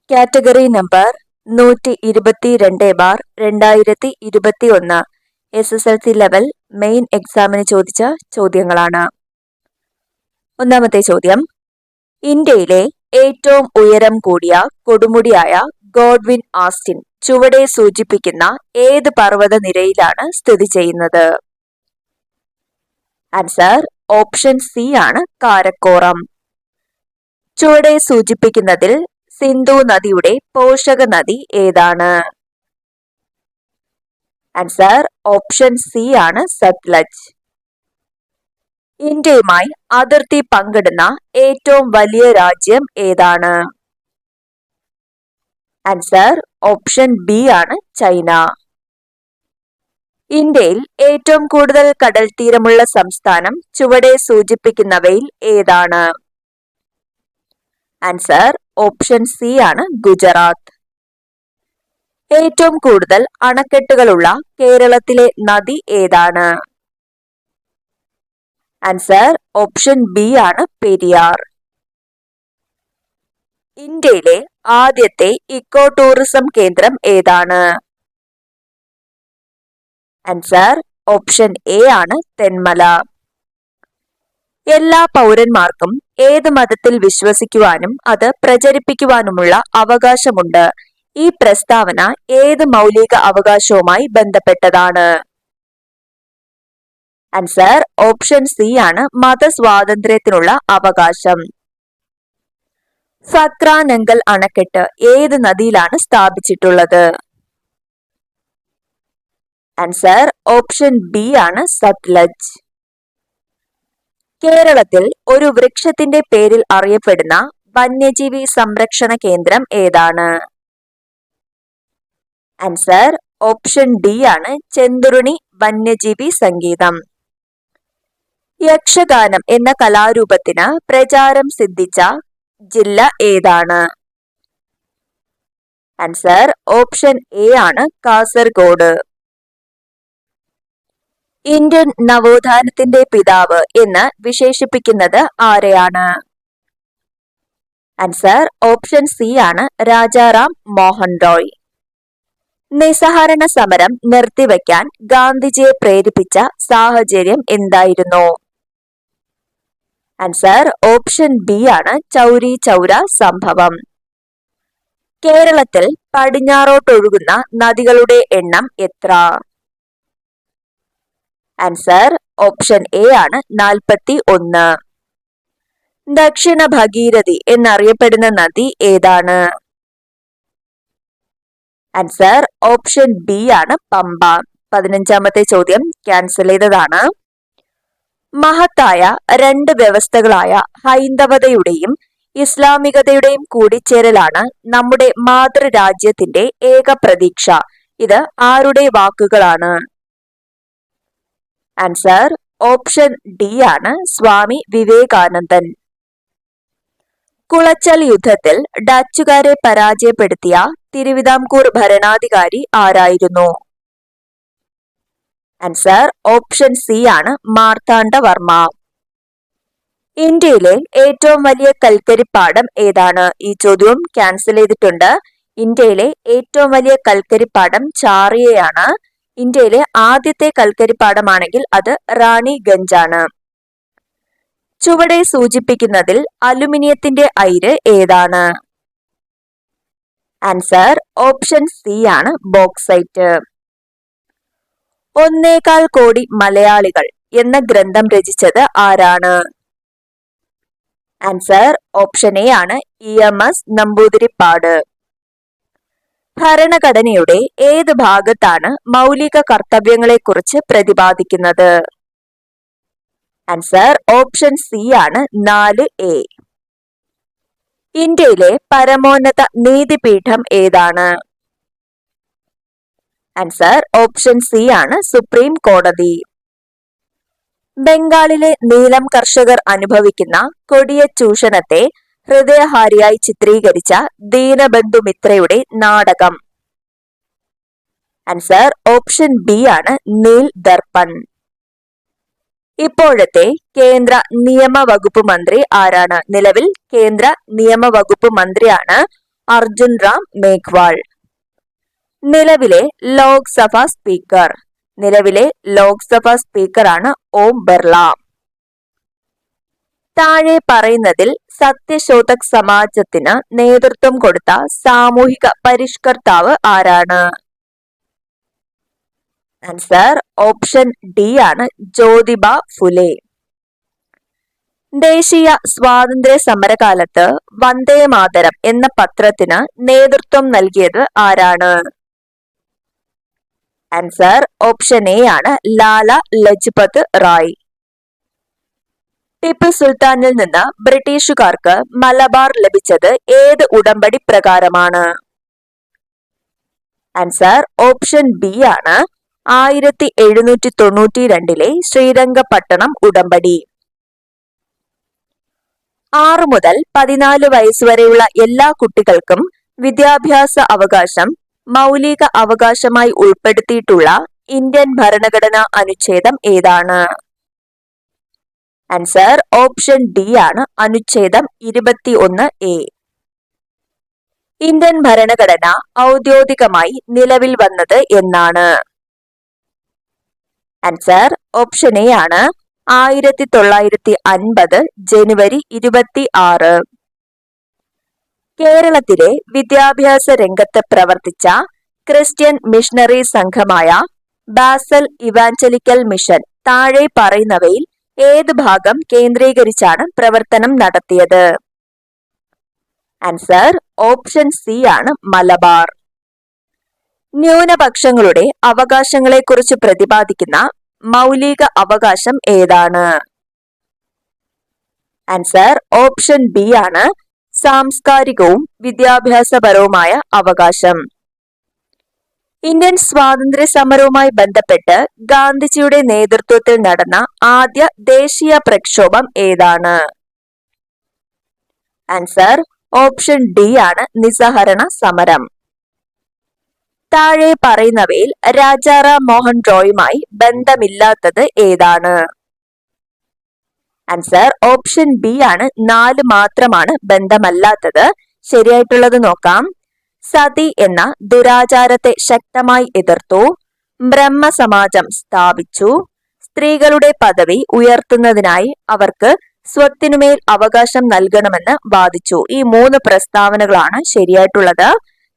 Category number 122/2021 SSLC level main എക്സാമിന് ചോദിച്ച ചോദ്യങ്ങളാണ്. ഒന്നാമത്തെ ചോദ്യം, ഇന്ത്യയിലെ ഏറ്റവും ഉയരം കൂടിയ കൊടുമുടിയായ ഗോഡ്വിൻ ആസ്റ്റിൻ ചുവടെ സൂചിപ്പിക്കുന്ന ഏത് പർവ്വത നിരയിലാണ് സ്ഥിതി ചെയ്യുന്നത്? ആൻസർ ഓപ്ഷൻ സി ആണ് കാരക്കോറം. ചുവടെ സൂചിപ്പിക്കുന്നതിൽ സിന്ധു നദിയുടെ പോഷക നദി ഏതാണ്? ആൻസർ ഓപ്ഷൻ സി ആണ് സത്ലജ്. ഇന്ത്യയുമായി അതിർത്തി പങ്കിടുന്ന ഏറ്റവും വലിയ രാജ്യം ഏതാണ്? ആൻസർ ഓപ്ഷൻ ബി ആണ് ചൈന. ഇന്ത്യയിൽ ഏറ്റവും കൂടുതൽ കടൽ തീരമുള്ള സംസ്ഥാനം ചുവടെ സൂചിപ്പിക്കുന്നവയിൽ ഏതാണ്? ആൻസർ ഓപ്ഷൻ സി ആണ് ഗുജറാത്ത്. ഏറ്റവും കൂടുതൽ അണക്കെട്ടുകളുള്ള കേരളത്തിലെ നദി ഏതാണ്? ആൻസർ ഓപ്ഷൻ ബി ആണ് പെരിയാർ. ഇന്ത്യയിലെ ആദ്യത്തെ ഇക്കോ ടൂറിസം കേന്ദ്രം ഏതാണ്? ആൻസർ ഓപ്ഷൻ എ ആണ് തെന്മല. എല്ലാ പൗരന്മാർക്കും ഏത് മതത്തിൽ വിശ്വസിക്കുവാനും അത് പ്രചരിപ്പിക്കുവാനുമുള്ള അവകാശമുണ്ട്. ഈ പ്രസ്താവന ഏത് മൗലിക അവകാശവുമായി ബന്ധപ്പെട്ടതാണ്? ആൻസർ ഓപ്ഷൻ സി ആണ് മതസ്വാതന്ത്ര്യത്തിനുള്ള അവകാശം. ഫക്ര നംഗൽ അണക്കെട്ട് ഏത് നദിയിലാണ് സ്ഥാപിച്ചിട്ടുള്ളത്? ആൻസർ ഓപ്ഷൻ ബി ആണ് സത്ലജ്. കേരളത്തിൽ ഒരു വൃക്ഷത്തിന്റെ പേരിൽ അറിയപ്പെടുന്ന വന്യജീവി സംരക്ഷണ കേന്ദ്രം ഏതാണ്? ആൻസർ ഓപ്ഷൻ ഡി ആണ് ചെന്തുരുണി വന്യജീവി സങ്കേതം. യക്ഷഗാനം എന്ന കലാരൂപത്തിന് പ്രചാരം സിദ്ധിച്ച ജില്ല ഏതാണ്? ആൻസർ ഓപ്ഷൻ എ ആണ് കാസർഗോഡ്. ഇന്ത്യൻ നവോത്ഥാനത്തിന്റെ പിതാവ് എന്ന് വിശേഷിപ്പിക്കുന്നത് ആരെയാണ്? ആൻസർ ഓപ്ഷൻ സി ആണ് രാജാറാം മോഹൻ റോയ്. നിസ്സഹകരണ സമരം നിർത്തിവെക്കാൻ ഗാന്ധിജിയെ പ്രേരിപ്പിച്ച സാഹചര്യം എന്തായിരുന്നു? ആൻസർ ഓപ്ഷൻ ബി ആണ് ചൗരി ചൗര സംഭവം. കേരളത്തിൽ പടിഞ്ഞാറോട്ടൊഴുകുന്ന നദികളുടെ എണ്ണം എത്ര? ആൻസർ ഓപ്ഷൻ എ ആണ് 41. ദക്ഷിണ ഭഗീരഥി എന്നറിയപ്പെടുന്ന നദി ഏതാണ്? ആൻസർ ഓപ്ഷൻ ബി ആണ് പമ്പ. 15ാമത്തെ ചോദ്യം ക്യാൻസൽ ചെയ്തതാണ്. മഹത്തായ രണ്ട് വ്യവസ്ഥകളായ ഹൈന്ദവതയുടെയും ഇസ്ലാമികതയുടെയും കൂടിച്ചേരലാണ് നമ്മുടെ മാതൃരാജ്യത്തിന്റെ ഏക പ്രതീക്ഷ. ഇത് ആരുടെ വാക്കുകളാണ്? ആൻസർ ഓപ്ഷൻ ഡി ആണ് സ്വാമി വിവേകാനന്ദൻ. കുളച്ചൽ യുദ്ധത്തിൽ ഡച്ചുകാരെ പരാജയപ്പെടുത്തിയ തിരുവിതാംകൂർ ഭരണാധികാരി ആരായിരുന്നു? ആൻസർ ഓപ്ഷൻ സി ആണ് മാർത്താണ്ഡവർമ്മ. ഇന്ത്യയിലെ ഏറ്റവും വലിയ കൽക്കരിപ്പാടം ഏതാണ്? ഈ ചോദ്യവും ക്യാൻസൽ ചെയ്തിട്ടുണ്ട്. ഇന്ത്യയിലെ ഏറ്റവും വലിയ കൽക്കരിപ്പാടം ചാറിയയാണ്. ഇന്ത്യയിലെ ആദ്യത്തെ കൽക്കരിപ്പാടമാണെങ്കിൽ അത് റാണിഗഞ്ച് ആണ്. ചുവടെ സൂചിപ്പിക്കുന്നതിൽ അലുമിനിയത്തിന്റെ അയിര് ഏതാണ്? ആൻസർ ഓപ്ഷൻ സി ആണ് ബോക്സൈറ്റ്. 1.25 കോടി മലയാളികൾ എന്ന ഗ്രന്ഥം രചിച്ചത് ആരാണ്? ആൻസർ ഓപ്ഷൻ എ ആണ് EMS നമ്പൂതിരിപ്പാട്. ഭരണഘടനയുടെ ഏത് ഭാഗത്താണ് മൗലിക കർത്തവ്യങ്ങളെക്കുറിച്ച് പ്രതിപാദിക്കുന്നത്? ആൻസർ ഓപ്ഷൻ സി ആണ് 4A. ഇന്ത്യയിലെ പരമോന്നത നീതിപീഠം ഏതാണ്? ആൻസർ ഓപ്ഷൻ സി ആണ് സുപ്രീം കോടതി. ബംഗാളിലെ നീലം കർഷകർ അനുഭവിക്കുന്ന കൊടിയ ചൂഷണത്തെ ഹൃദയഹാരിയായി ചിത്രീകരിച്ച ദീനബന്ധു മിത്രയുടെ നാടകം? ആൻസർ ഓപ്ഷൻ ബി ആണ് നീൽ ദർപ്പൺ. ഇപ്പോഴത്തെ കേന്ദ്ര നിയമവകുപ്പ് മന്ത്രി ആരാണ്? നിലവിൽ കേന്ദ്ര നിയമവകുപ്പ് മന്ത്രിയാണ് അർജുൻ റാം മേഘ്വാൾ. നിലവിലെ ലോക്സഭാ സ്പീക്കർ സ്പീക്കറാണ് ഓം ബിർള. താഴെ പറയുന്നതിൽ സത്യശോധക് സമാജത്തിന് നേതൃത്വം കൊടുത്ത സാമൂഹിക പരിഷ്കർത്താവ് ആരാണ്? ആൻസർ ഓപ്ഷൻ ഡി ആണ് ജ്യോതിബ ഫുലെ. ദേശീയ സ്വാതന്ത്ര്യ സമരകാലത്ത് വന്ദേ മാതരം എന്ന പത്രത്തിന് നേതൃത്വം നൽകിയത് ആരാണ്? ആൻസർ ഓപ്ഷൻ എ ആണ് ലാല ലജ്പത് റായ്. ടിപ്പു സുൽത്താനിൽ നിന്ന് ബ്രിട്ടീഷുകാർക്ക് മലബാർ ലഭിച്ചത് ഏത് ഉടമ്പടി പ്രകാരമാണ്? ആൻസർ ഓപ്ഷൻ ബി ആണ് 1792 ശ്രീരംഗപട്ടണം ഉടമ്പടി. 6 മുതൽ 14 വയസ്സുവരെയുള്ള എല്ലാ കുട്ടികൾക്കും വിദ്യാഭ്യാസ അവകാശം മൗലിക അവകാശമായി ഉൾപ്പെടുത്തിയിട്ടുള്ള ഇന്ത്യൻ ഭരണഘടനാ അനുച്ഛേദം ഏതാണ്? ആൻസർ ഓപ്ഷൻ ഡി ആണ് അനുച്ഛേദം 21A. ഇന്ത്യൻ ഭരണഘടന ഔദ്യോഗികമായി നിലവിൽ വന്നത് എന്നാണ്? ആൻസർ ഓപ്ഷൻ എ ആണ് 1950 ജനുവരി 26. കേരളത്തിലെ വിദ്യാഭ്യാസ രംഗത്ത് പ്രവർത്തിച്ച ക്രിസ്ത്യൻ മിഷണറി സംഘമായ ബാസൽ ഇവാഞ്ചലിക്കൽ മിഷൻ താഴെ പറയുന്നവയിൽ ഏത് ഭാഗം കേന്ദ്രീകരിച്ചാണ് പ്രവർത്തനം നടത്തിയത്? ആൻസർ ഓപ്ഷൻ സി ആണ് മലബാർ. ന്യൂനപക്ഷങ്ങളുടെ അവകാശങ്ങളെക്കുറിച്ച് പ്രതിപാദിക്കുന്ന മൗലിക അവകാശം ഏതാണ്? ആൻസർ ഓപ്ഷൻ ബി ആണ് സാംസ്കാരികവും വിദ്യാഭ്യാസപരവുമായ അവകാശം. ഇന്ത്യൻ സ്വാതന്ത്ര്യ സമരവുമായി ബന്ധപ്പെട്ട് ഗാന്ധിജിയുടെ നേതൃത്വത്തിൽ നടന്ന ആദ്യ ദേശീയ പ്രക്ഷോഭം ഏതാണ്? ആൻസർ ഓപ്ഷൻ ഡി ആണ് നിസ്സഹരണ സമരം. താഴെ പറയുന്നവയിൽ രാജാറാം മോഹൻ റോയുമായി ബന്ധമില്ലാത്തത് ഏതാണ്? ആൻസർ ഓപ്ഷൻ ബി ആണ് 4 മാത്രമാണ് ബന്ധമല്ലാത്തത്. ശരിയായിട്ടുള്ളത് നോക്കാം. സതി എന്ന ദുരാചാരത്തെ ശക്തമായി എതിർത്തു. ബ്രഹ്മസമാജം സ്ഥാപിച്ചു. സ്ത്രീകളുടെ പദവി ഉയർത്തുന്നതിനായി അവർക്ക് സ്വത്തിനുമേൽ അവകാശം നൽകണമെന്ന് വാദിച്ചു. ഈ 3 പ്രസ്താവനകളാണ് ശരിയായിട്ടുള്ളത്.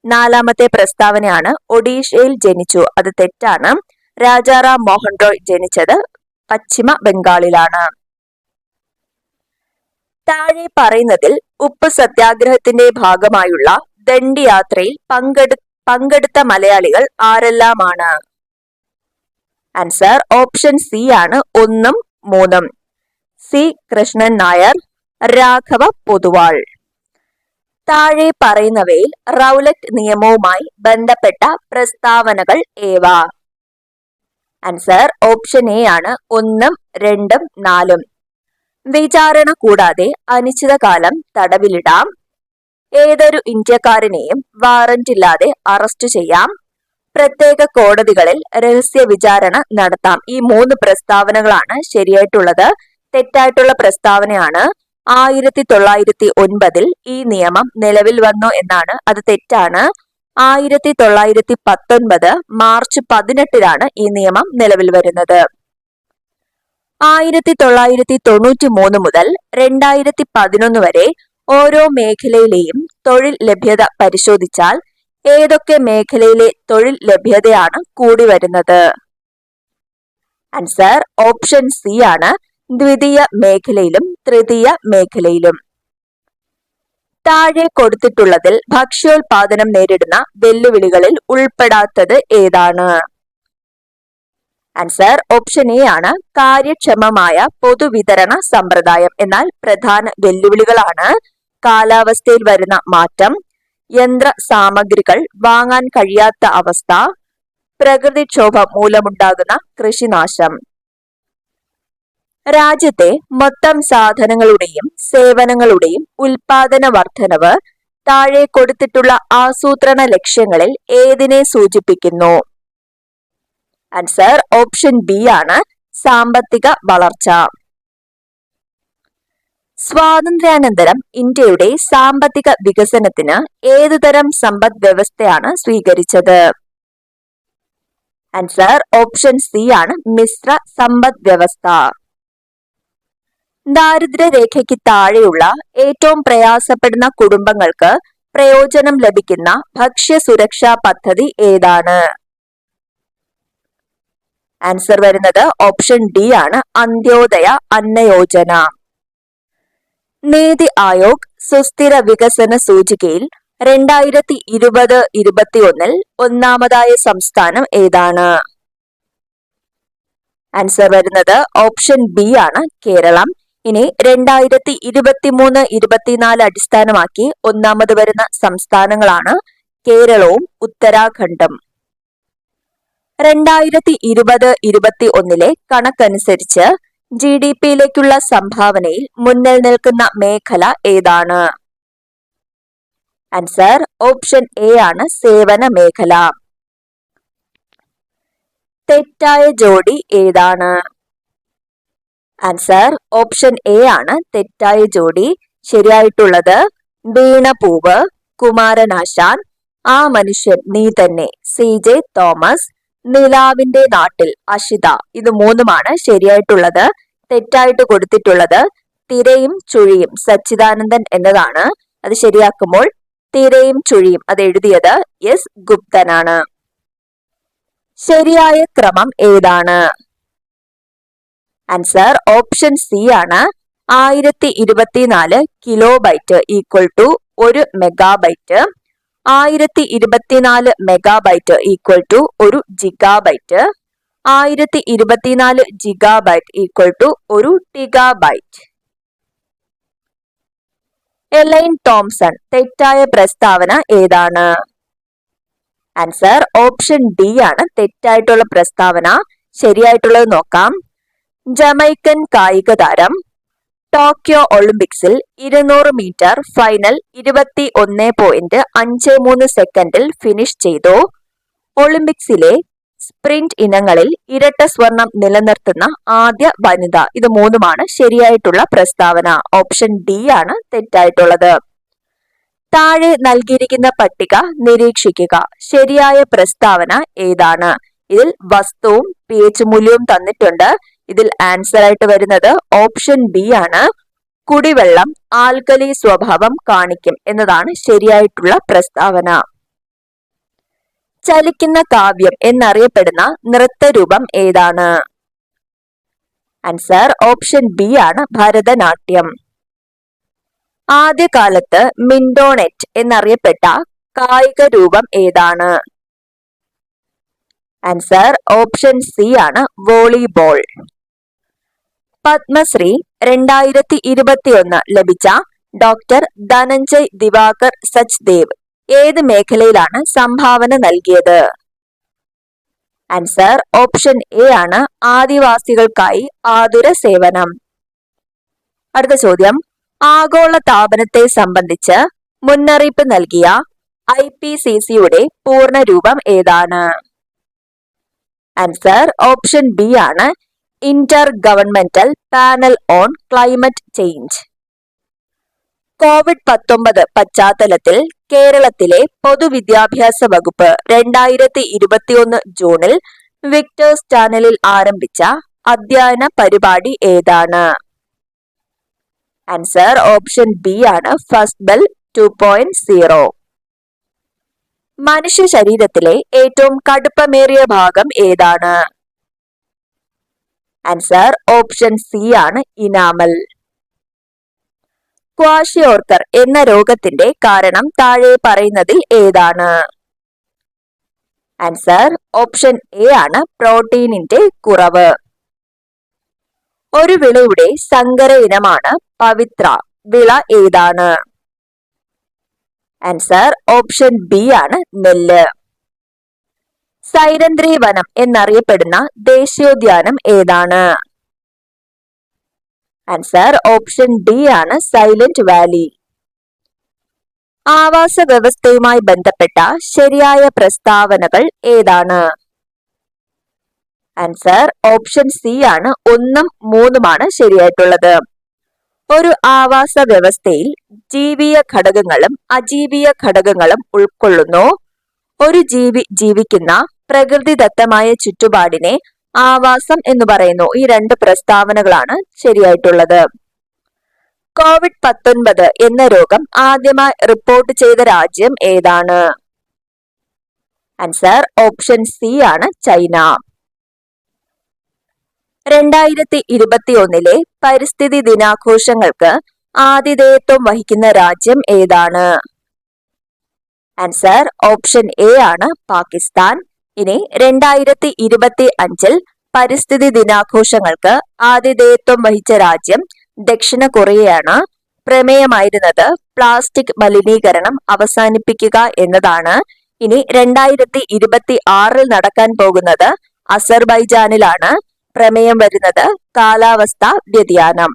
4ാമത്തെ പ്രസ്താവനയാണ് ഒഡീഷയിൽ ജനിച്ചു. അത് തെറ്റാണ്. രാജാറാം മോഹൻ റോയ് ജനിച്ചത് പശ്ചിമ ബംഗാളിലാണ്. താഴെ പറയുന്നതിൽ ഉപ്പ് സത്യാഗ്രഹത്തിന്റെ ഭാഗമായുള്ള ദണ്ഡി യാത്രയിൽ പങ്കെടുത്ത മലയാളികൾ ആരെല്ലാമാണ്? ആൻസർ ഓപ്ഷൻ സി ആണ് 1ഉം 3ഉം. സി കൃഷ്ണൻ നായർ, രാഘവ പൊതുവാൾ. താഴെ പറയുന്നവയിൽ റൗലറ്റ് നിയമവുമായി ബന്ധപ്പെട്ട പ്രസ്താവനകൾ ഏവ? ആൻസർ ഓപ്ഷൻ എ ആണ് 1ഉം 2ഉം 4ഉം. വിചാരണ കൂടാതെ അനിശ്ചിതകാലം തടവിലിടാം. ഏതൊരു ഇന്ത്യക്കാരനെയും വാറന്റില്ലാതെ അറസ്റ്റ് ചെയ്യാം. പ്രത്യേക കോടതികളിൽ രഹസ്യ വിചാരണ നടത്താം. ഈ 3 പ്രസ്താവനകളാണ് ശരിയായിട്ടുള്ളത്. തെറ്റായിട്ടുള്ള പ്രസ്താവനയാണ് 1909 ഈ നിയമം നിലവിൽ വന്നു എന്നാണ്. അത് തെറ്റാണ്. 1919 മാർച്ച് 18 ഈ നിയമം നിലവിൽ വരുന്നത്. 1993 മുതൽ 2011 വരെ ഓരോ മേഖലയിലെയും തൊഴിൽ ലഭ്യത പരിശോധിച്ചാൽ ഏതൊക്കെ മേഖലയിലെ തൊഴിൽ ലഭ്യതയാണ് കൂടി വരുന്നത്? ആൻസർ ഓപ്ഷൻ സി ആണ് ദ്വിതീയ മേഖലയിലും തൃതീയ മേഖലയിലും. താഴെ കൊടുത്തിട്ടുള്ളതിൽ ഭക്ഷ്യോൽപാദനം നേരിടുന്ന വെല്ലുവിളികളിൽ ഉൾപ്പെടാത്തത് ഏതാണ്? ആൻസർ ഓപ്ഷൻ എ ആണ് കാര്യക്ഷമമായ പൊതുവിതരണ സമ്പ്രദായം. എന്നാൽ പ്രധാന വെല്ലുവിളികളാണ് കാലാവസ്ഥയിൽ വരുന്ന മാറ്റം, യന്ത്ര സാമഗ്രികൾ വാങ്ങാൻ കഴിയാത്ത അവസ്ഥ, പ്രകൃതിക്ഷോഭം മൂലമുണ്ടാകുന്ന കൃഷിനാശം. രാജ്യത്തെ മൊത്തം സാധനങ്ങളുടെയും സേവനങ്ങളുടെയും ഉൽപാദന വർധനവ് താഴെ കൊടുത്തിട്ടുള്ള ആസൂത്രണ ലക്ഷ്യങ്ങളിൽ ഏതിനെ സൂചിപ്പിക്കുന്നു? ആൻസർ ഓപ്ഷൻ ബി ആണ് സാമ്പത്തിക വളർച്ച. സ്വാതന്ത്ര്യാനന്തരം ഇന്ത്യയുടെ സാമ്പത്തിക വികസനത്തിന് ഏതുതരം സമ്പദ് വ്യവസ്ഥയാണ് സ്വീകരിച്ചത്? ആൻസർ ഓപ്ഷൻ സി ആണ് മിശ്ര സമ്പദ് വ്യവസ്ഥ. ദാരിദ്ര്യരേഖയ്ക്ക് താഴെയുള്ള ഏറ്റവും പ്രയാസപ്പെടുന്ന കുടുംബങ്ങൾക്ക് പ്രയോജനം ലഭിക്കുന്ന ഭക്ഷ്യ സുരക്ഷാ പദ്ധതി ഏതാണ്? ആൻസർ വരുന്നത് ഓപ്ഷൻ ഡി ആണ് അന്ത്യോദയ അന്ന യോജന. നീതി ആയോഗ് സുസ്ഥിര വികസന സൂചികയിൽ 2020-21 ഒന്നാമതായ സംസ്ഥാനം ഏതാണ്? ആൻസർ വരുന്നത് ഓപ്ഷൻ ബി ആണ് കേരളം. ഇനി 2023-24 അടിസ്ഥാനമാക്കി ഒന്നാമത് വരുന്ന സംസ്ഥാനങ്ങളാണ് കേരളവും ഉത്തരാഖണ്ഡും. 2020-21 കണക്കനുസരിച്ച് GDP-യിലേക്കുള്ള സംഭാവനയിൽ മുന്നിൽ നിൽക്കുന്ന മേഖല ഏതാണ്? ആൻസർ ഓപ്ഷൻ എ ആണ് സേവന മേഖല. തെറ്റായ ജോഡി ഏതാണ്? ആൻസർ ഓപ്ഷൻ എ ആണ് തെറ്റായ ജോഡി. ശരിയായിട്ടുള്ളത് വീണപൂവ്, കുമാരനാശാൻ, ആ മനുഷ്യൻ നീ തന്നെ, CJ തോമസ്, നിലാവിന്റെ നാട്ടിൽ അഷിത. ഇത് മൂന്നുമാണ് ശരിയായിട്ടുള്ളത്. തെറ്റായിട്ട് കൊടുത്തിട്ടുള്ളത് തിരയും ചുഴിയും സച്ചിദാനന്ദൻ എന്നതാണ്. അത് ശരിയാക്കുമ്പോൾ തിരയും ചുഴിയും അത് എഴുതിയത് S ഗുപ്തനാണ്. ശരിയായ ക്രമം ഏതാണ്? ആൻസർ ഓപ്ഷൻ സി ആണ് 1024 kilobyte equal to 1 megabyte, 1024 megabyte equal to 1 gigabyte, 1024 gigabyte equal to 1 terabyte. Elaine Thompson തെറ്റായ പ്രസ്താവന ഏതാണ്? ആൻസർ ഓപ്ഷൻ ഡി ആണ് തെറ്റായിട്ടുള്ള പ്രസ്താവന. ശരിയായിട്ടുള്ളത് നോക്കാം. ജമൈക്കൻ കായിക താരം ടോക്കിയോ ഒളിമ്പിക്സിൽ 200 മീറ്റർ ഫൈനൽ 21.53 സെക്കൻഡിൽ ഫിനിഷ് ചെയ്തു. ഒളിമ്പിക്സിലെ സ്പ്രിന്റ് ഇനങ്ങളിൽ ഇരട്ട സ്വർണം നിലനിർത്തുന്ന ആദ്യ വനിത. ഇത് മൂന്നുമാണ് ശരിയായിട്ടുള്ള പ്രസ്താവന. ഓപ്ഷൻ ഡി ആണ് തെറ്റായിട്ടുള്ളത്. താഴെ നൽകിയിരിക്കുന്ന പട്ടിക നിരീക്ഷിക്കുക. ശരിയായ പ്രസ്താവന ഏതാണ്? ഇതിൽ വസ്തുവും pH മൂല്യവും തന്നിട്ടുണ്ട്. ഇതിൽ ആൻസർ ആയിട്ട് വരുന്നത് ഓപ്ഷൻ ബി ആണ് കുടിവെള്ളം ആൽക്കലി സ്വഭാവം കാണിക്കും എന്നതാണ് ശരിയായിട്ടുള്ള പ്രസ്താവന. ചലിക്കുന്ന കാവ്യം എന്നറിയപ്പെടുന്ന നൃത്തരൂപം ഏതാണ്? ആൻസർ ഓപ്ഷൻ ബി ആണ് ഭരതനാട്യം. ആദ്യകാലത്ത് മിൻഡോണെറ്റ് എന്നറിയപ്പെട്ട കായിക രൂപം ഏതാണ്? ആൻസർ ഓപ്ഷൻ സി ആണ് വോളിബോൾ. പത്മശ്രീ 2021 ലഭിച്ച ഡോക്ടർ ധനഞ്ജയ് ദിവാകർ സച്ദേവ് ഏത് മേഖലയിലാണ് സംഭാവന നൽകിയത്? ആൻസർ ഓപ്ഷൻ എ ആണ് ആദിവാസികൾക്കായി ആതുര സേവനം. അടുത്ത ചോദ്യം, ആഗോള താപനത്തെ സംബന്ധിച്ച് മുന്നറിയിപ്പ് നൽകിയ IPCCയുടെ പൂർണ്ണരൂപം ഏതാണ്? ആൻസർ ഓപ്ഷൻ ബി ആണ് Inter governmental panel on climate change. COVID-19 പശ്ചാത്തലത്തിൽ കേരളത്തിലെ പൊതുവിദ്യാഭ്യാസ വകുപ്പ് 2021 ജൂണിൽ വിക്ടേഴ്സ് ചാനലിൽ ആരംഭിച്ച അധ്യയന പരിപാടി ഏതാണ്? ആൻസർ ഓപ്ഷൻ ബി ആണ് ഫസ്റ്റ് ബെൽ 2.0. മനുഷ്യ ശരീരത്തിലെ ഏറ്റവും കടുപ്പമേറിയ ഭാഗം ഏതാണ്? ആൻസർ ഓപ്ഷൻ സി ആണ് ഇനാമൽ. ക്വാഷിയോർക്കർ എന്ന രോഗത്തിന്റെ കാരണം താഴെ പറയുന്നതിൽ ഏതാണ്? ആൻസർ ഓപ്ഷൻ എ ആണ് പ്രോട്ടീനിന്റെ കുറവ്. ഒരു വിളയുടെ സങ്കര ഇനമാണ് പവിത്ര. വിള ഏതാണ്? ആൻസർ ഓപ്ഷൻ ബി ആണ് നെല്ല്. സൈരന്ത്രി വനം എന്നറിയപ്പെടുന്ന ദേശീയോദ്യാനം ഏതാണ്? ആൻസർ ഓപ്ഷൻ ഡി ആണ് സൈലന്റ് വാലി. ആവാസ വ്യവസ്ഥയുമായി ബന്ധപ്പെട്ട ശരിയായ പ്രസ്താവനകൾ ഏതാണ്? ആൻസർ ഓപ്ഷൻ സി ആണ് 1ഉം 3ഉമാണ് ശരിയായിട്ടുള്ളത്. ഒരു ആവാസ വ്യവസ്ഥയിൽ ജീവിയ ഘടകങ്ങളും അജീവീയ ഘടകങ്ങളും ഉൾക്കൊള്ളുന്നു. ഒരു ജീവി ജീവിക്കുന്ന പ്രകൃതിദത്തമായ ചുറ്റുപാടിനെ ആവാസം എന്ന് പറയുന്നു. ഈ രണ്ട് പ്രസ്താവനകളാണ് ശരിയായിട്ടുള്ളത്. COVID-19 എന്ന രോഗം ആദ്യമായി റിപ്പോർട്ട് ചെയ്ത രാജ്യം ഏതാണ്? ആൻസർ ഓപ്ഷൻ സി ആണ് ചൈന. 2021 പരിസ്ഥിതി ദിനാഘോഷങ്ങൾക്ക് ആതിഥേയത്വം വഹിക്കുന്ന രാജ്യം ഏതാണ്? ആൻസർ ഓപ്ഷൻ എ ആണ് പാകിസ്ഥാൻ. ഇനി 2025 പരിസ്ഥിതി ദിനാഘോഷങ്ങൾക്ക് ആതിഥേയത്വം വഹിച്ച രാജ്യം ദക്ഷിണ കൊറിയയാണ്. പ്രമേയമായിരുന്നത് പ്ലാസ്റ്റിക് മലിനീകരണം അവസാനിപ്പിക്കുക എന്നതാണ്. ഇനി 2026 നടക്കാൻ പോകുന്നത് അസർബൈജാനിലാണ്. പ്രമേയം വരുന്നത് കാലാവസ്ഥാ വ്യതിയാനം.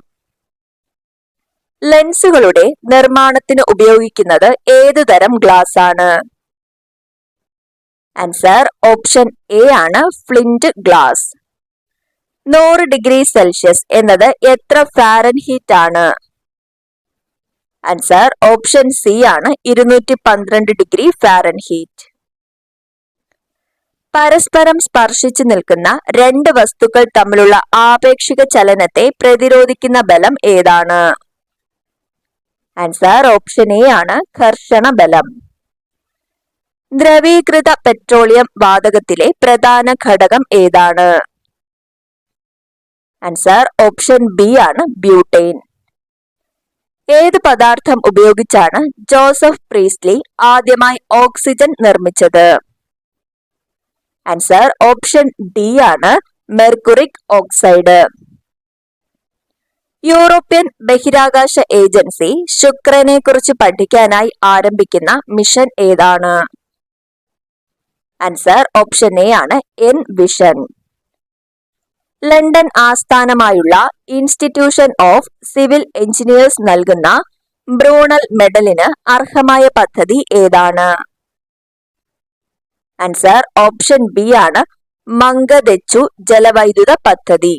ലെൻസുകളുടെ നിർമ്മാണത്തിന് ഉപയോഗിക്കുന്നത് ഏതു തരം ഗ്ലാസ് ആണ്? ആൻസർ ഓപ്ഷൻ എ ആണ് ഫ്ലിന്റ് ഗ്ലാസ്. 100 ഡിഗ്രി സെൽഷ്യസ് എന്നത് എത്ര ഫാരൻഹീറ്റ് ആണ്? ആൻസർ ഓപ്ഷൻ സി ആണ് 212 ഡിഗ്രി ഫാരൻഹീറ്റ്. പരസ്പരം സ്പർശിച്ചു നിൽക്കുന്ന രണ്ട് വസ്തുക്കൾ തമ്മിലുള്ള ആപേക്ഷിക ചലനത്തെ പ്രതിരോധിക്കുന്ന ബലം ഏതാണ്? ആൻസർ ഓപ്ഷൻ എ ആണ് ഘർഷണ ബലം. ദ്രവീകൃത പെട്രോളിയം വാതകത്തിലെ പ്രധാന ഘടകം ഏതാണ്? ആൻസർ ഓപ്ഷൻ ബി ആണ് ബ്യൂട്ടേൻ. ഏത് പദാർത്ഥം ഉപയോഗിച്ചാണ് ജോസഫ് പ്രീസ്ലി ആദ്യമായി ഓക്സിജൻ നിർമ്മിച്ചത്? ആൻസർ ഓപ്ഷൻ ഡി ആണ് മെർക്കുറിക് ഓക്സൈഡ്. യൂറോപ്യൻ ബഹിരാകാശ ഏജൻസി ശുക്രനെ കുറിച്ച് പഠിക്കാനായി ആരംഭിക്കുന്ന മിഷൻ ഏതാണ്? ആൻസർ ഓപ്ഷൻ എ ആണ് എൻവിഷൻ. ലണ്ടൻ ആസ്ഥാനമായുള്ള ഇൻസ്റ്റിറ്റ്യൂഷൻ ഓഫ് സിവിൽ എഞ്ചിനീയേഴ്സ് നൽകുന്ന ബ്രൂണൽ മെഡലിന് അർഹമായ പദ്ധതി ഏതാണ്? ആൻസർ ഓപ്ഷൻ ബി ആണ് മംഗദെച്ചു ജലവൈദ്യുത പദ്ധതി.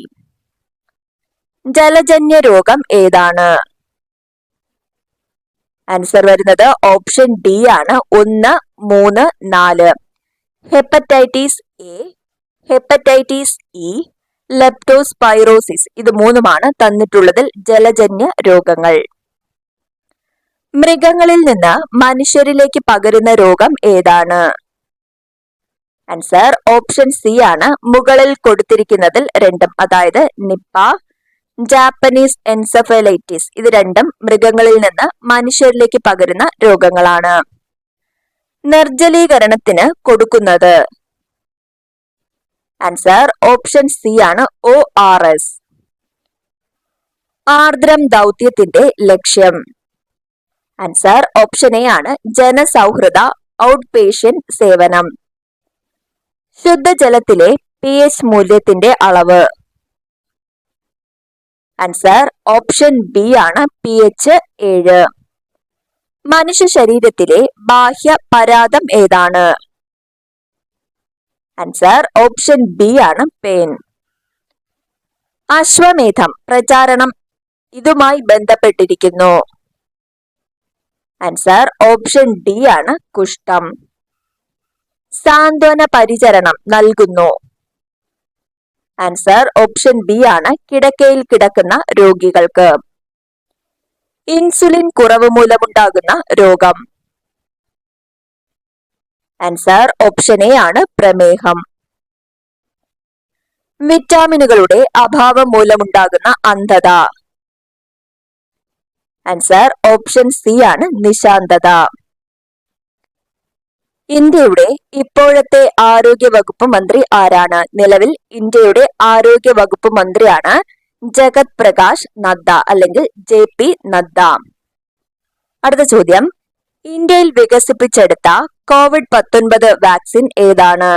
ജലജന്യ രോഗം ഏതാണ്? ആൻസർ വരുന്നത് ഓപ്ഷൻ ഡി ആണ് 1, 3, 4. Hepatitis A, hepatitis E, leptospirosis ഇത് മൂന്നുമാണ് തന്നിട്ടുള്ളതിൽ ജലജന്യ രോഗങ്ങൾ. മൃഗങ്ങളിൽ നിന്ന് മനുഷ്യരിലേക്ക് പകരുന്ന രോഗം ഏതാണ്? ആൻസർ ഓപ്ഷൻ സി ആണ് മുകളിൽ കൊടുത്തിരിക്കുന്നതിൽ രണ്ടും, അതായത് നിപ്പ, ജാപ്പനീസ് എൻസെഫലൈറ്റിസ് ഇത് രണ്ടും മൃഗങ്ങളിൽ നിന്ന് മനുഷ്യരിലേക്ക് പകരുന്ന രോഗങ്ങളാണ്. നിർജ്ജലീകരണത്തിന് കൊടുക്കുന്നത്? ആൻസർ ഓപ്ഷൻ സി ആണ് ORS. ആർദ്രം ദൗത്യത്തിന്റെ ലക്ഷ്യം? ആൻസർ ഓപ്ഷൻ എ ആണ് ജനസൗഹൃദ ഔട്ട് പേഷ്യന്റ് സേവനം. ശുദ്ധജലത്തിലെ pH മൂല്യത്തിന്റെ അളവ്? ആൻസർ ഓപ്ഷൻ ബി ആണ് pH 7. മനുഷ്യ ശരീരത്തിലെ ബാഹ്യ പരാതം ഏതാണ്? ആൻസർ ഓപ്ഷൻ ബി ആണ് പെയിൻ. അശ്വമേധം പ്രചാരണം ഇതുമായി ബന്ധപ്പെട്ടിരിക്കുന്നു? ആൻസർ ഓപ്ഷൻ ഡി ആണ് കുഷ്ഠം. സാന്ത്വന പരിചരണം നൽകുന്നു? ആൻസർ ഓപ്ഷൻ ബി ആണ് കിടക്കയിൽ കിടക്കുന്ന രോഗികൾക്ക്. ഇൻസുലിൻ കുറവ് മൂലമുണ്ടാകുന്ന രോഗം? ആൻസർ ഓപ്ഷൻ എ ആണ് പ്രമേഹം. വിറ്റാമിനുകളുടെ അഭാവം മൂലമുണ്ടാകുന്ന അന്ധത? ആൻസർ ഓപ്ഷൻ സി ആണ് നിശാന്തത. ഇന്ത്യയുടെ ഇപ്പോഴത്തെ ആരോഗ്യ വകുപ്പ് മന്ത്രി ആരാണ്? നിലവിൽ ഇന്ത്യയുടെ ആരോഗ്യ വകുപ്പ് മന്ത്രിയാണ് ജഗത് പ്രകാശ് നദ്ദ അല്ലെങ്കിൽ JP നദ്ദ. അടുത്ത ചോദ്യം, ഇന്ത്യയിൽ വികസിപ്പിച്ചെടുത്ത COVID-19 വാക്സിൻ ഏതാണ്?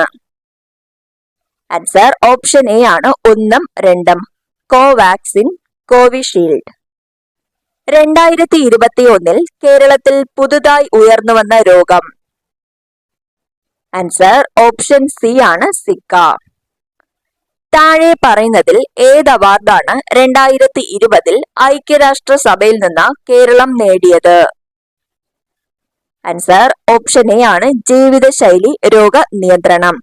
ആൻസർ ഓപ്ഷൻ എ ആണ് 1, 2 കോവാക്സിൻ, കോവിഷീൽഡ്. 2021 കേരളത്തിൽ പുതുതായി ഉയർന്നു വന്ന രോഗം? ആൻസർ ഓപ്ഷൻ സി ആണ് സിക്ക. താഴെ പറയുന്നതിൽ ഏത് അവാർഡാണ് 2020 ഐക്യരാഷ്ട്രസഭയിൽ നിന്ന് കേരളം നേടിയത്? ആൻസർ ഓപ്ഷൻ എ ആണ് ജീവിതശൈലി രോഗ നിയന്ത്രണം.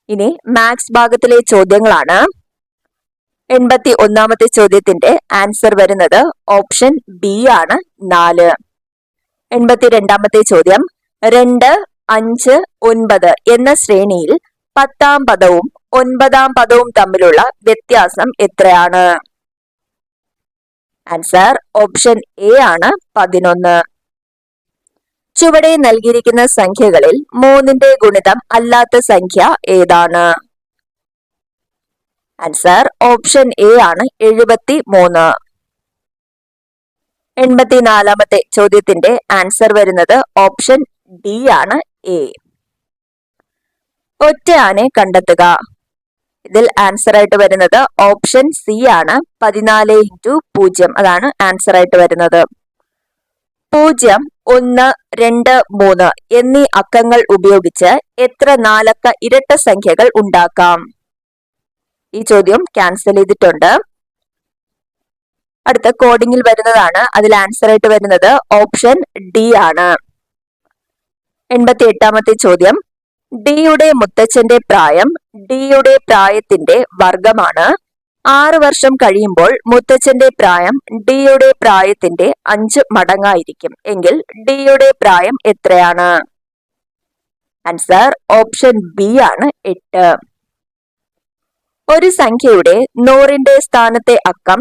ഇനി മാത്സ് ഭാഗത്തിലെ ചോദ്യങ്ങളാണ്. 81ാമത്തെ ചോദ്യത്തിന്റെ ആൻസർ വരുന്നത് ഓപ്ഷൻ ബി ആണ് 4. 82ാമത്തെ ചോദ്യം 2, 5, 9 എന്ന ശ്രേണിയിൽ 10ാം പദവും 9ാം പദവും തമ്മിലുള്ള വ്യത്യാസം എത്രയാണ്? ആൻസർ ഓപ്ഷൻ എ ആണ് 11. ചുവടെ നൽകിയിരിക്കുന്ന സംഖ്യകളിൽ 3ന്റെ ഗുണിതം അല്ലാത്ത സംഖ്യ ഏതാണ്? ആൻസർ ഓപ്ഷൻ എ ആണ് 73. 84ാമത്തെ ചോദ്യത്തിന്റെ ആൻസർ വരുന്നത് ഓപ്ഷൻ ഡി ആണ് എ. ഒറ്റ ആനെ കണ്ടെത്തുക. ഇതിൽ ആൻസർ ആയിട്ട് വരുന്നത് ഓപ്ഷൻ സി ആണ് 14 × 0. അതാണ് ആൻസർ ആയിട്ട് വരുന്നത്. 0, 1, 2, 3 എന്നീ അക്കങ്ങൾ ഉപയോഗിച്ച് എത്ര 4 അക്ക ഇരട്ട സംഖ്യകൾ ഉണ്ടാക്കാം? ഈ ചോദ്യം ക്യാൻസൽ ചെയ്തിട്ടുണ്ട്. അടുത്ത കോഡിങ്ങിൽ വരുന്നതാണ്. അതിൽ ആൻസർ ആയിട്ട് വരുന്നത് ഓപ്ഷൻ ഡി ആണ്. 88ാമത്തെ ചോദ്യം ഡിയുടെ മുത്തച്ഛന്റെ പ്രായം ഡിയുടെ പ്രായത്തിന്റെ വർഗമാണ്. 6 വർഷം കഴിയുമ്പോൾ മുത്തച്ഛന്റെ പ്രായം ഡിയുടെ പ്രായത്തിന്റെ 5 മടങ്ങായിരിക്കും എങ്കിൽ ഡിയുടെ പ്രായം എത്രയാണ്? ആൻസർ ഓപ്ഷൻ ബി ആണ് 8. ഒരു സംഖ്യയുടെ 100ന്റെ സ്ഥാനത്തെ അക്കം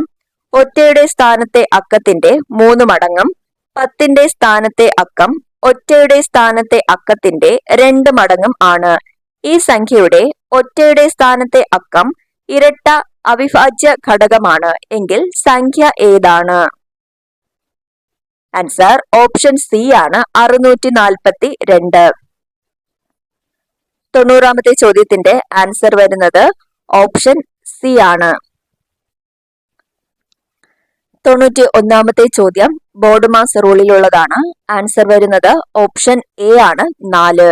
ഒറ്റയുടെ സ്ഥാനത്തെ അക്കത്തിന്റെ 3 മടങ്ങും 10ന്റെ സ്ഥാനത്തെ അക്കം ഒറ്റയുടെ സ്ഥാനത്തെ അക്കത്തിന്റെ 2 മടങ്ങും ആണ്. ഈ സംഖ്യയുടെ ഒറ്റയുടെ സ്ഥാനത്തെ അക്കം ഇരട്ട അവിഭാജ്യ ഘടകമാണ് എങ്കിൽ സംഖ്യ ഏതാണ്? ആൻസർ ഓപ്ഷൻ സി ആണ് 642. 90ാമത്തെ ചോദ്യത്തിന്റെ ആൻസർ വരുന്നത് ഓപ്ഷൻ സി ആണ്. 91ാമത്തെ ചോദ്യം ബോർഡ് മാസ് റൂളിലുള്ളതാണ്. ആൻസർ വരുന്നത് ഓപ്ഷൻ എ ആണ് 4.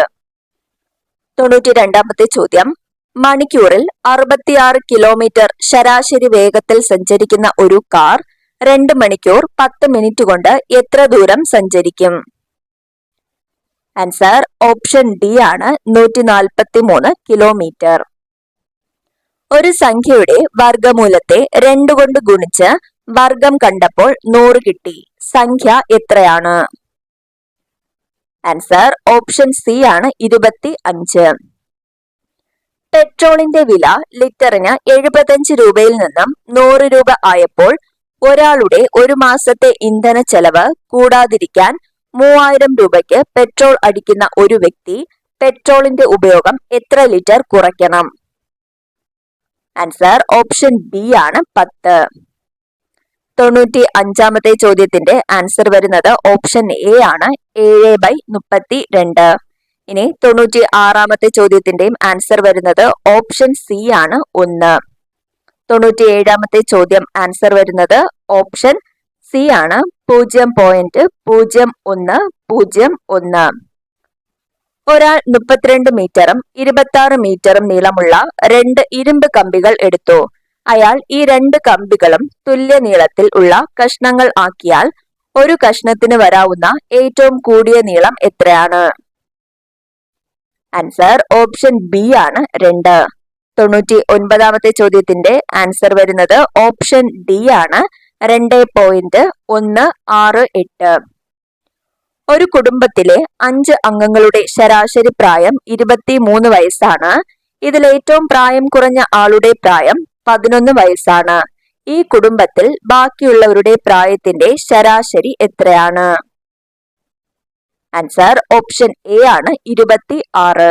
92ാമത്തെ ചോദ്യം മണിക്കൂറിൽ 66 കിലോമീറ്റർ ശരാശരി വേഗത്തിൽ സഞ്ചരിക്കുന്ന ഒരു കാർ 2 മണിക്കൂർ 10 മിനിറ്റ് കൊണ്ട് എത്ര ദൂരം സഞ്ചരിക്കും? ആൻസർ ഓപ്ഷൻ ഡി ആണ് 143 കിലോമീറ്റർ. ഒരു സംഖ്യയുടെ വർഗമൂലത്തെ 2 കൊണ്ട് ഗുണിച്ച് വർഗം കണ്ടപ്പോൾ 100 കിട്ടി. സംഖ്യ എത്രയാണ്? ആൻസർ ഓപ്ഷൻ സി ആണ് 25. പെട്രോളിന്റെ വില ലിറ്ററിന് 75 രൂപയിൽ നിന്നും 100 രൂപ ആയപ്പോൾ ഒരാളുടെ ഒരു മാസത്തെ ഇന്ധന ചെലവ് കൂടാതിരിക്കാൻ 3000 രൂപയ്ക്ക് പെട്രോൾ അടിക്കുന്ന ഒരു വ്യക്തി പെട്രോളിന്റെ ഉപയോഗം എത്ര ലിറ്റർ കുറയ്ക്കണം? ആൻസർ ഓപ്ഷൻ ബി ആണ് 10. 95ാമത്തെ ചോദ്യത്തിന്റെ ആൻസർ വരുന്നത് ഓപ്ഷൻ എ ആണ് 7/32. ഇനി 96ാമത്തെ ചോദ്യത്തിന്റെയും ആൻസർ വരുന്നത് ഓപ്ഷൻ സി ആണ് 1. 97ാമത്തെ ചോദ്യം ആൻസർ വരുന്നത് ഓപ്ഷൻ സി ആണ് 0.0101. ഒരാൾ 32 മീറ്ററും 26 മീറ്ററും നീളമുള്ള 2 ഇരുമ്പ് കമ്പികൾ എടുത്തു. അയാൾ ഈ 2 കമ്പികളും തുല്യ നീളത്തിൽ ഉള്ള കഷ്ണങ്ങൾ ആക്കിയാൽ ഒരു കഷ്ണത്തിന് വരാവുന്ന ഏറ്റവും കൂടിയ നീളം എത്രയാണ്? ആൻസർ ഓപ്ഷൻ ബി ആണ് 2. 99ാമത്തെ ചോദ്യത്തിന്റെ ആൻസർ വരുന്നത് ഓപ്ഷൻ ഡി ആണ് 2.168. ഒരു കുടുംബത്തിലെ 5 അംഗങ്ങളുടെ ശരാശരി പ്രായം 23 വയസ്സാണ്. ഇതിൽ ഏറ്റവും പ്രായം കുറഞ്ഞ ആളുടെ പ്രായം 11 വയസ്സാണ്. ഈ കുടുംബത്തിൽ ബാക്കിയുള്ളവരുടെ പ്രായത്തിന്റെ ശരാശരി എത്രയാണ്? ആൻസർ ഓപ്ഷൻ എ ആണ് 26.